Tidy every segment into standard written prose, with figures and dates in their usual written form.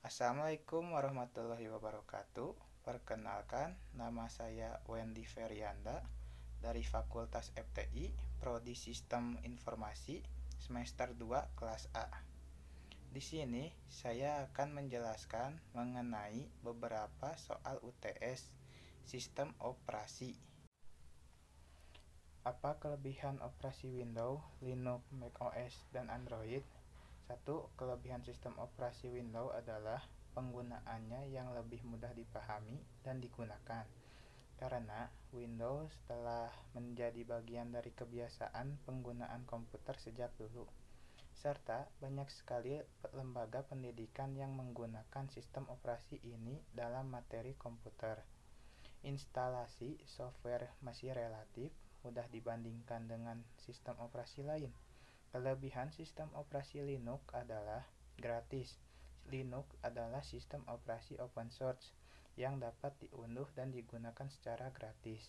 Assalamualaikum warahmatullahi wabarakatuh. Perkenalkan, nama saya Wendy Ferianda dari Fakultas FTI, Prodi Sistem Informasi, semester 2 kelas A. Di sini saya akan menjelaskan mengenai beberapa soal UTS sistem operasi. Apa kelebihan operasi Windows, Linux, macOS, dan Android? Satu, kelebihan sistem operasi Windows adalah penggunaannya yang lebih mudah dipahami dan digunakan, karena Windows telah menjadi bagian dari kebiasaan penggunaan komputer sejak dulu, serta banyak sekali lembaga pendidikan yang menggunakan sistem operasi ini dalam materi komputer. Instalasi software masih relatif mudah dibandingkan dengan sistem operasi lain. Kelebihan sistem operasi Linux adalah gratis. Linux adalah sistem operasi open source yang dapat diunduh dan digunakan secara gratis.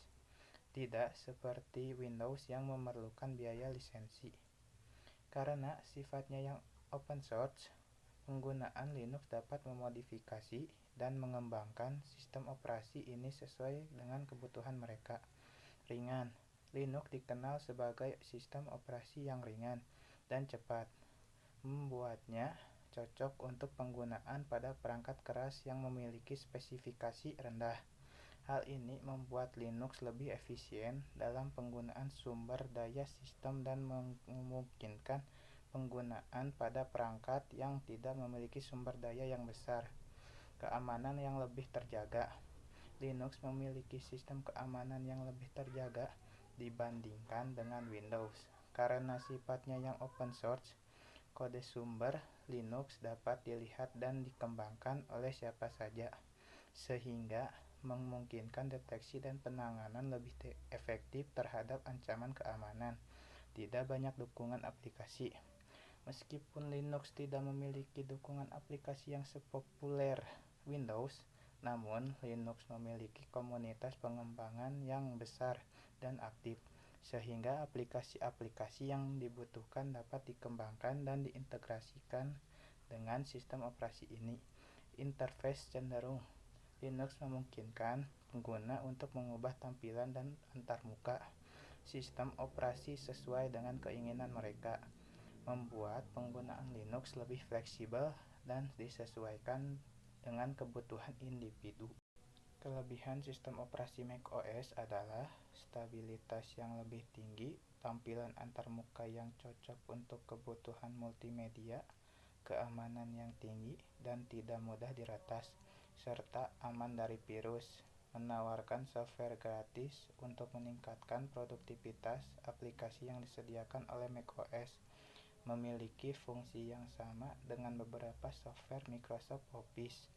Tidak seperti Windows yang memerlukan biaya lisensi. Karena sifatnya yang open source, penggunaan Linux dapat memodifikasi dan mengembangkan sistem operasi ini sesuai dengan kebutuhan mereka. Ringan. Linux dikenal sebagai sistem operasi yang ringan dan cepat, membuatnya cocok untuk penggunaan pada perangkat keras yang memiliki spesifikasi rendah. Hal ini membuat Linux lebih efisien dalam penggunaan sumber daya sistem dan memungkinkan penggunaan pada perangkat yang tidak memiliki sumber daya yang besar. Keamanan yang lebih terjaga. Linux memiliki sistem keamanan yang lebih terjaga dibandingkan dengan Windows. Karena sifatnya yang open source, kode sumber Linux dapat dilihat dan dikembangkan oleh siapa saja, sehingga memungkinkan deteksi dan penanganan lebih efektif terhadap ancaman keamanan. Tidak banyak dukungan aplikasi. Meskipun Linux tidak memiliki dukungan aplikasi yang sepopuler Windows, namun Linux memiliki komunitas pengembangan yang besar dan aktif, sehingga aplikasi-aplikasi yang dibutuhkan dapat dikembangkan dan diintegrasikan dengan sistem operasi ini. Interface cenderung. Linux memungkinkan pengguna untuk mengubah tampilan dan antarmuka sistem operasi sesuai dengan keinginan mereka, membuat penggunaan Linux lebih fleksibel dan disesuaikan dengan kebutuhan individu. Kelebihan sistem operasi macOS adalah stabilitas yang lebih tinggi, tampilan antarmuka yang cocok untuk kebutuhan multimedia, keamanan yang tinggi dan tidak mudah diretas, serta aman dari virus. Menawarkan software gratis untuk meningkatkan produktivitas. Aplikasi yang disediakan oleh macOS memiliki fungsi yang sama dengan beberapa software Microsoft Office,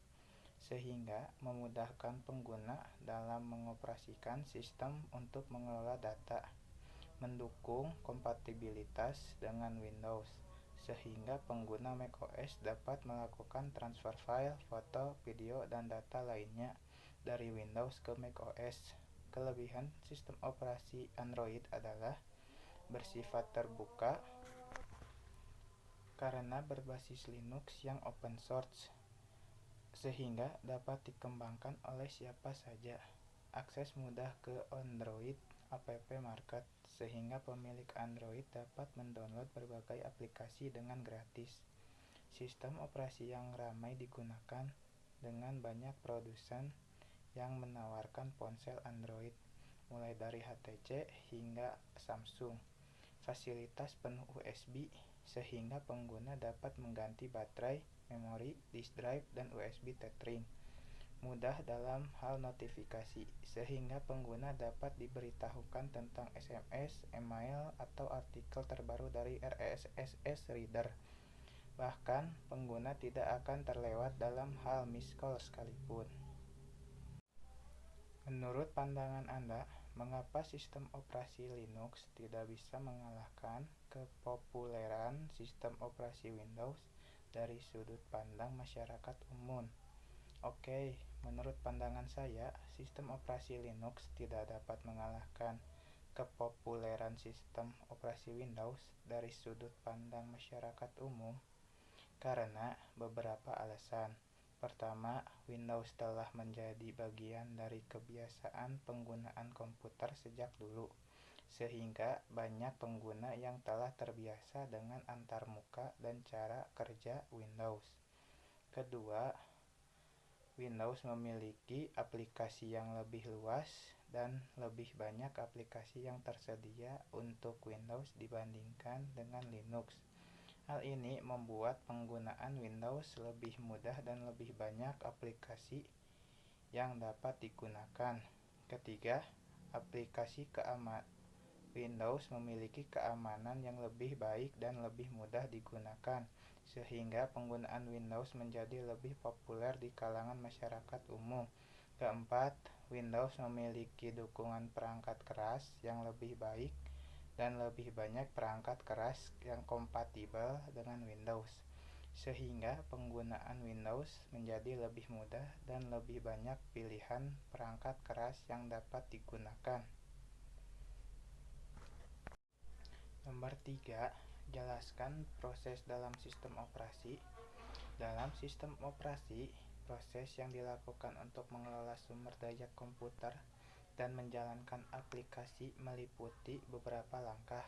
sehingga memudahkan pengguna dalam mengoperasikan sistem untuk mengelola data. Mendukung kompatibilitas dengan Windows, sehingga pengguna macOS dapat melakukan transfer file, foto, video, dan data lainnya dari Windows ke macOS. Kelebihan sistem operasi Android adalah bersifat terbuka karena berbasis Linux yang open source, sehingga dapat dikembangkan oleh siapa saja. Akses mudah ke Android App Market, sehingga pemilik Android dapat mendownload berbagai aplikasi dengan gratis. Sistem operasi yang ramai digunakan dengan banyak produsen yang menawarkan ponsel Android, mulai dari HTC hingga Samsung. Fasilitas penuh USB, sehingga pengguna dapat mengganti baterai, memori, disk drive, dan USB tethering. Mudah dalam hal notifikasi, sehingga pengguna dapat diberitahukan tentang SMS, email, atau artikel terbaru dari RSS Reader. Bahkan, pengguna tidak akan terlewat dalam hal miss call sekalipun. Menurut pandangan Anda, mengapa sistem operasi Linux tidak bisa mengalahkan kepopuleran sistem operasi Windows dari sudut pandang masyarakat umum? Oke, menurut pandangan saya, sistem operasi Linux tidak dapat mengalahkan kepopuleran sistem operasi Windows dari sudut pandang masyarakat umum karena beberapa alasan. Pertama, Windows telah menjadi bagian dari kebiasaan penggunaan komputer sejak dulu, sehingga banyak pengguna yang telah terbiasa dengan antarmuka dan cara kerja Windows. Kedua, Windows memiliki aplikasi yang lebih luas dan lebih banyak aplikasi yang tersedia untuk Windows dibandingkan dengan Linux. Hal ini membuat penggunaan Windows lebih mudah dan lebih banyak aplikasi yang dapat digunakan. Ketiga, aplikasi keamanan Windows memiliki keamanan yang lebih baik dan lebih mudah digunakan, sehingga penggunaan Windows menjadi lebih populer di kalangan masyarakat umum. Keempat, Windows memiliki dukungan perangkat keras yang lebih baik dan lebih banyak perangkat keras yang kompatibel dengan Windows, sehingga penggunaan Windows menjadi lebih mudah dan lebih banyak pilihan perangkat keras yang dapat digunakan. Nomor 3, jelaskan proses dalam sistem operasi. Dalam sistem operasi, proses yang dilakukan untuk mengelola sumber daya komputer dan menjalankan aplikasi meliputi beberapa langkah.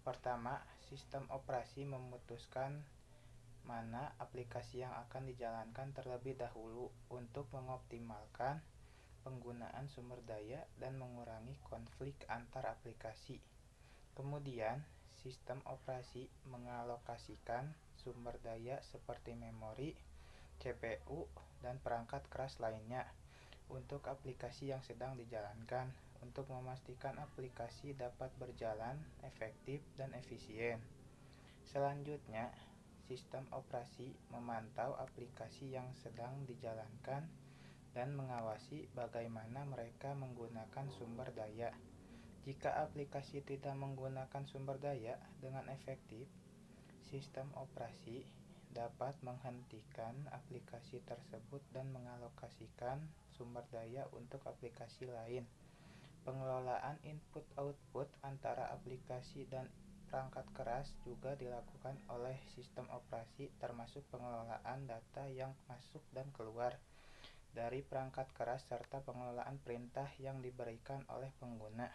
Pertama, sistem operasi memutuskan mana aplikasi yang akan dijalankan terlebih dahulu untuk mengoptimalkan penggunaan sumber daya dan mengurangi konflik antar aplikasi. Kemudian, sistem operasi mengalokasikan sumber daya seperti memori, CPU, dan perangkat keras lainnya untuk aplikasi yang sedang dijalankan untuk memastikan aplikasi dapat berjalan efektif dan efisien. Selanjutnya, sistem operasi memantau aplikasi yang sedang dijalankan dan mengawasi bagaimana mereka menggunakan sumber daya. Jika aplikasi tidak menggunakan sumber daya dengan efektif, sistem operasi dapat menghentikan aplikasi tersebut dan mengalokasikan sumber daya untuk aplikasi lain. Pengelolaan input-output antara aplikasi dan perangkat keras juga dilakukan oleh sistem operasi, termasuk pengelolaan data yang masuk dan keluar dari perangkat keras serta pengelolaan perintah yang diberikan oleh pengguna.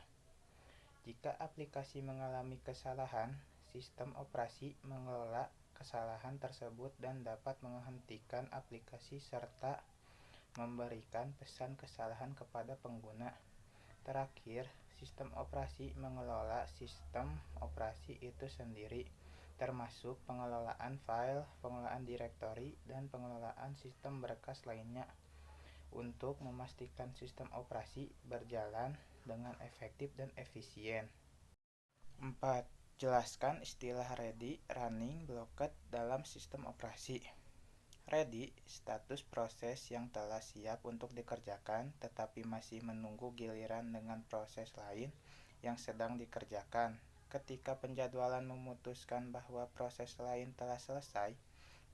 Jika aplikasi mengalami kesalahan, sistem operasi mengelola kesalahan tersebut dan dapat menghentikan aplikasi serta memberikan pesan kesalahan kepada pengguna. Terakhir, sistem operasi mengelola sistem operasi itu sendiri, termasuk pengelolaan file, pengelolaan direktori, dan pengelolaan sistem berkas lainnya, untuk memastikan sistem operasi berjalan dengan efektif dan efisien. 4. Jelaskan istilah ready, running, blocked dalam sistem operasi. Ready, status proses yang telah siap untuk dikerjakan tetapi masih menunggu giliran dengan proses lain yang sedang dikerjakan. Ketika penjadwalan memutuskan bahwa proses lain telah selesai,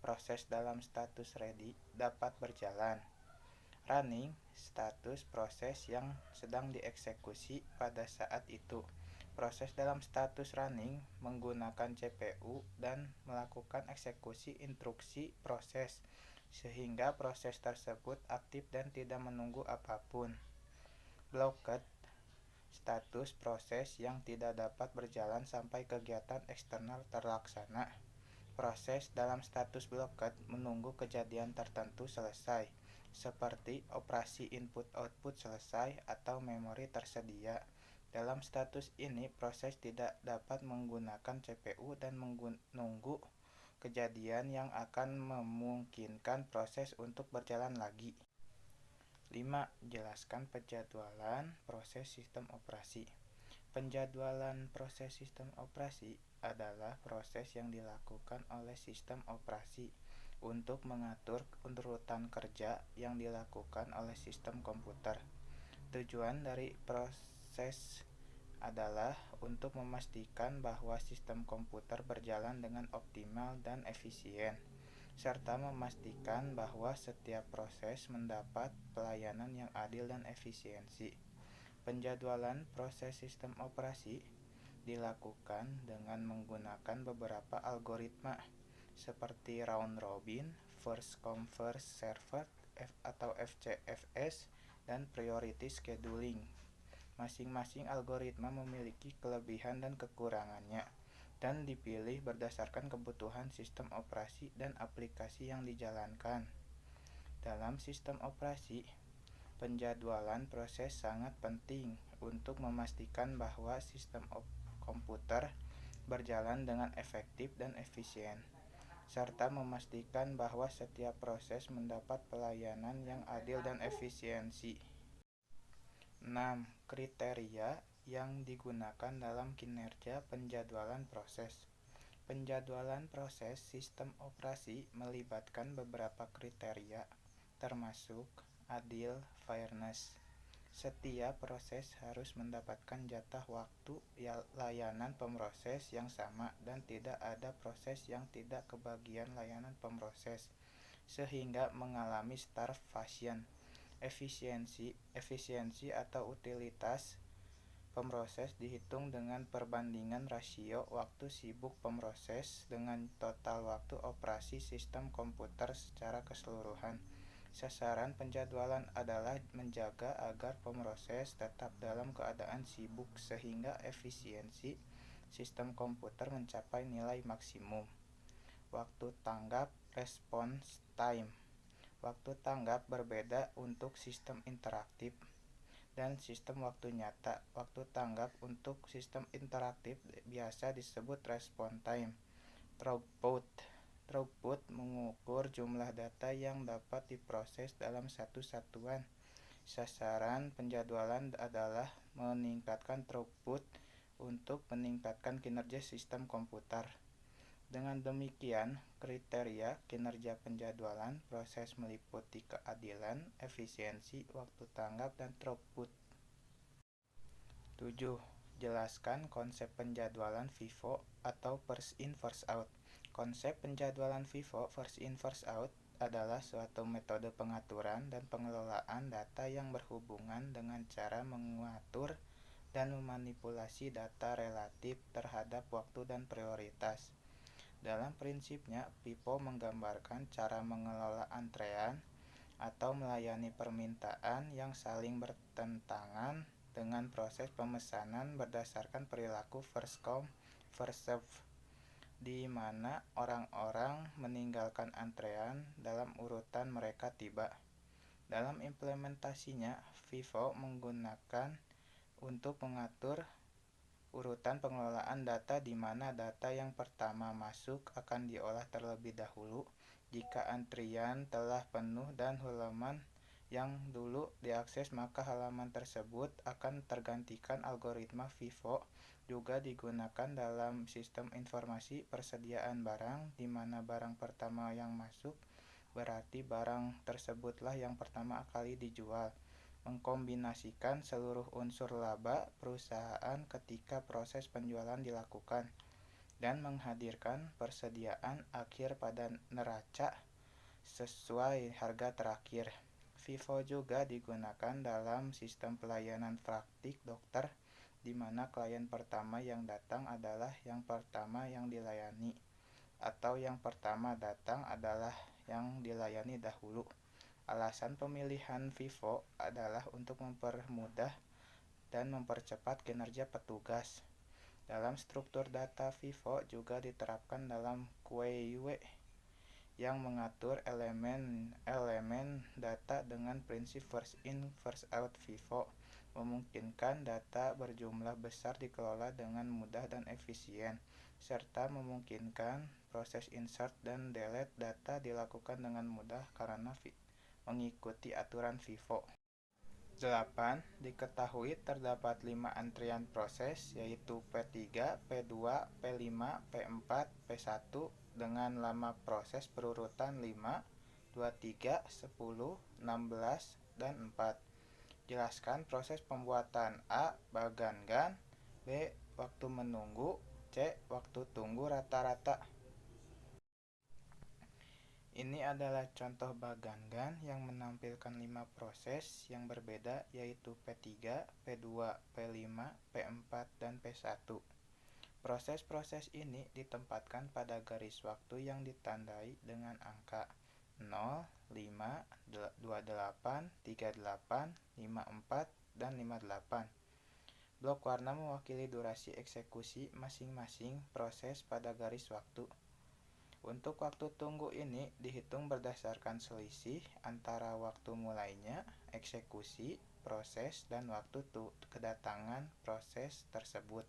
proses dalam status ready dapat berjalan. Running, status proses yang sedang dieksekusi pada saat itu. Proses dalam status running menggunakan CPU dan melakukan eksekusi instruksi proses, sehingga proses tersebut aktif dan tidak menunggu apapun. Blocked, status proses yang tidak dapat berjalan sampai kegiatan eksternal terlaksana. Proses dalam status blocked menunggu kejadian tertentu selesai, seperti operasi input-output selesai atau memori tersedia. Dalam status ini, proses tidak dapat menggunakan CPU dan menunggu kejadian yang akan memungkinkan proses untuk berjalan lagi. 5. Jelaskan penjadwalan proses sistem operasi. Penjadwalan proses sistem operasi adalah proses yang dilakukan oleh sistem operasi untuk mengatur urutan kerja yang dilakukan oleh sistem komputer. Tujuan dari proses adalah untuk memastikan bahwa sistem komputer berjalan dengan optimal dan efisien, serta memastikan bahwa setiap proses mendapat pelayanan yang adil dan efisiensi. Penjadwalan proses sistem operasi dilakukan dengan menggunakan beberapa algoritma seperti round robin, first come first served atau FCFS, dan priority scheduling. Masing-masing algoritma memiliki kelebihan dan kekurangannya, dan dipilih berdasarkan kebutuhan sistem operasi dan aplikasi yang dijalankan. Dalam sistem operasi, penjadwalan proses sangat penting untuk memastikan bahwa sistem komputer berjalan dengan efektif dan efisien, serta memastikan bahwa setiap proses mendapat pelayanan yang adil dan efisiensi. 6. Kriteria yang digunakan dalam kinerja penjadwalan proses. Penjadwalan proses sistem operasi melibatkan beberapa kriteria, termasuk adil, fairness. Setiap proses harus mendapatkan jatah waktu layanan pemroses yang sama dan tidak ada proses yang tidak kebagian layanan pemroses, sehingga mengalami starvation. Efisiensi atau utilitas pemroses dihitung dengan perbandingan rasio waktu sibuk pemroses dengan total waktu operasi sistem komputer secara keseluruhan. Sasaran penjadwalan adalah menjaga agar pemroses tetap dalam keadaan sibuk sehingga efisiensi sistem komputer mencapai nilai maksimum. Waktu tanggap response time. Waktu tanggap berbeda untuk sistem interaktif dan sistem waktu nyata. Waktu tanggap untuk sistem interaktif biasa disebut response time. Throughput mengukur jumlah data yang dapat diproses dalam satu satuan. Sasaran penjadwalan adalah meningkatkan throughput untuk meningkatkan kinerja sistem komputer. Dengan demikian, kriteria kinerja penjadwalan proses meliputi keadilan, efisiensi, waktu tanggap, dan throughput. 7. Jelaskan konsep penjadwalan FIFO atau first in first out. Konsep penjadwalan FIFO first in first out adalah suatu metode pengaturan dan pengelolaan data yang berhubungan dengan cara mengatur dan memanipulasi data relatif terhadap waktu dan prioritas. Dalam prinsipnya, FIFO menggambarkan cara mengelola antrean atau melayani permintaan yang saling bertentangan dengan proses pemesanan berdasarkan perilaku first come, first serve, di mana orang-orang meninggalkan antrean dalam urutan mereka tiba. Dalam implementasinya, FIFO menggunakan untuk mengatur urutan pengelolaan data di mana data yang pertama masuk akan diolah terlebih dahulu jika antrian telah penuh dan halaman yang dulu diakses, maka halaman tersebut akan tergantikan. Algoritma FIFO juga digunakan dalam sistem informasi persediaan barang di mana barang pertama yang masuk berarti barang tersebutlah yang pertama kali dijual, mengkombinasikan seluruh unsur laba perusahaan ketika proses penjualan dilakukan, dan menghadirkan persediaan akhir pada neraca sesuai harga terakhir. FIFO juga digunakan dalam sistem pelayanan praktik dokter, di mana klien pertama yang datang adalah yang pertama yang dilayani, atau yang pertama datang adalah yang dilayani dahulu. Alasan pemilihan FIFO adalah untuk mempermudah dan mempercepat kinerja petugas. Dalam struktur data, FIFO juga diterapkan dalam queue yang mengatur elemen-elemen data dengan prinsip first in first out. FIFO memungkinkan data berjumlah besar dikelola dengan mudah dan efisien, serta memungkinkan proses insert dan delete data dilakukan dengan mudah karena mengikuti aturan FIFO. 8. Diketahui terdapat 5 antrian proses, yaitu P3, P2, P5, P4, P1 dengan lama proses berurutan 5, 23, 10, 16, dan 4. Jelaskan proses pembuatan A. Bagangan, B. Waktu menunggu, C. Waktu tunggu rata-rata. Ini adalah contoh Bagangan yang menampilkan 5 proses yang berbeda, yaitu P3, P2, P5, P4, dan P1. Proses-proses ini ditempatkan pada garis waktu yang ditandai dengan angka. 0, 5, 28, 38, 54, dan 58. Blok warna mewakili durasi eksekusi masing-masing proses pada garis waktu. Untuk waktu tunggu ini dihitung berdasarkan selisih antara waktu mulainya eksekusi proses dan waktu kedatangan proses tersebut.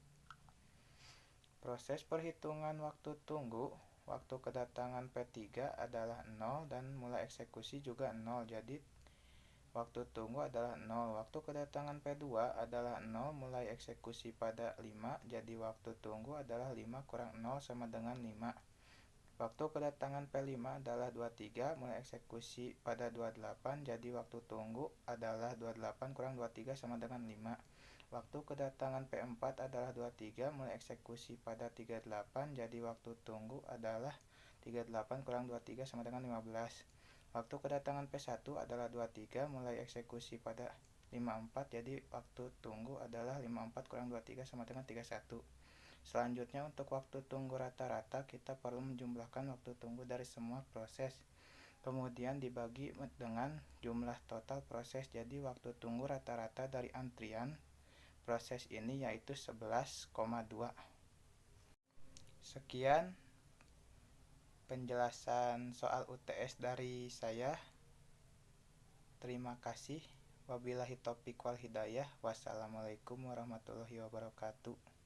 Proses perhitungan waktu tunggu, waktu kedatangan P3 adalah 0 dan mulai eksekusi juga 0, jadi waktu tunggu adalah 0. Waktu kedatangan P2 adalah 0, mulai eksekusi pada 5, jadi waktu tunggu adalah 5 kurang 0 sama dengan 5. Waktu kedatangan P5 adalah 23, mulai eksekusi pada 28, jadi waktu tunggu adalah 28 kurang 23 sama dengan 5. Waktu kedatangan P4 adalah 23, mulai eksekusi pada 38, jadi waktu tunggu adalah 38 kurang 23 sama dengan 15. Waktu kedatangan P1 adalah 23, mulai eksekusi pada 54, jadi waktu tunggu adalah 54 kurang 23 sama dengan 31. Selanjutnya untuk waktu tunggu rata-rata kita perlu menjumlahkan waktu tunggu dari semua proses. Kemudian dibagi dengan jumlah total proses, jadi waktu tunggu rata-rata dari antrian proses ini yaitu 11,2. Sekian penjelasan soal UTS dari saya. Terima kasih. Wabillahi taufiq wal hidayah. Wassalamualaikum warahmatullahi wabarakatuh.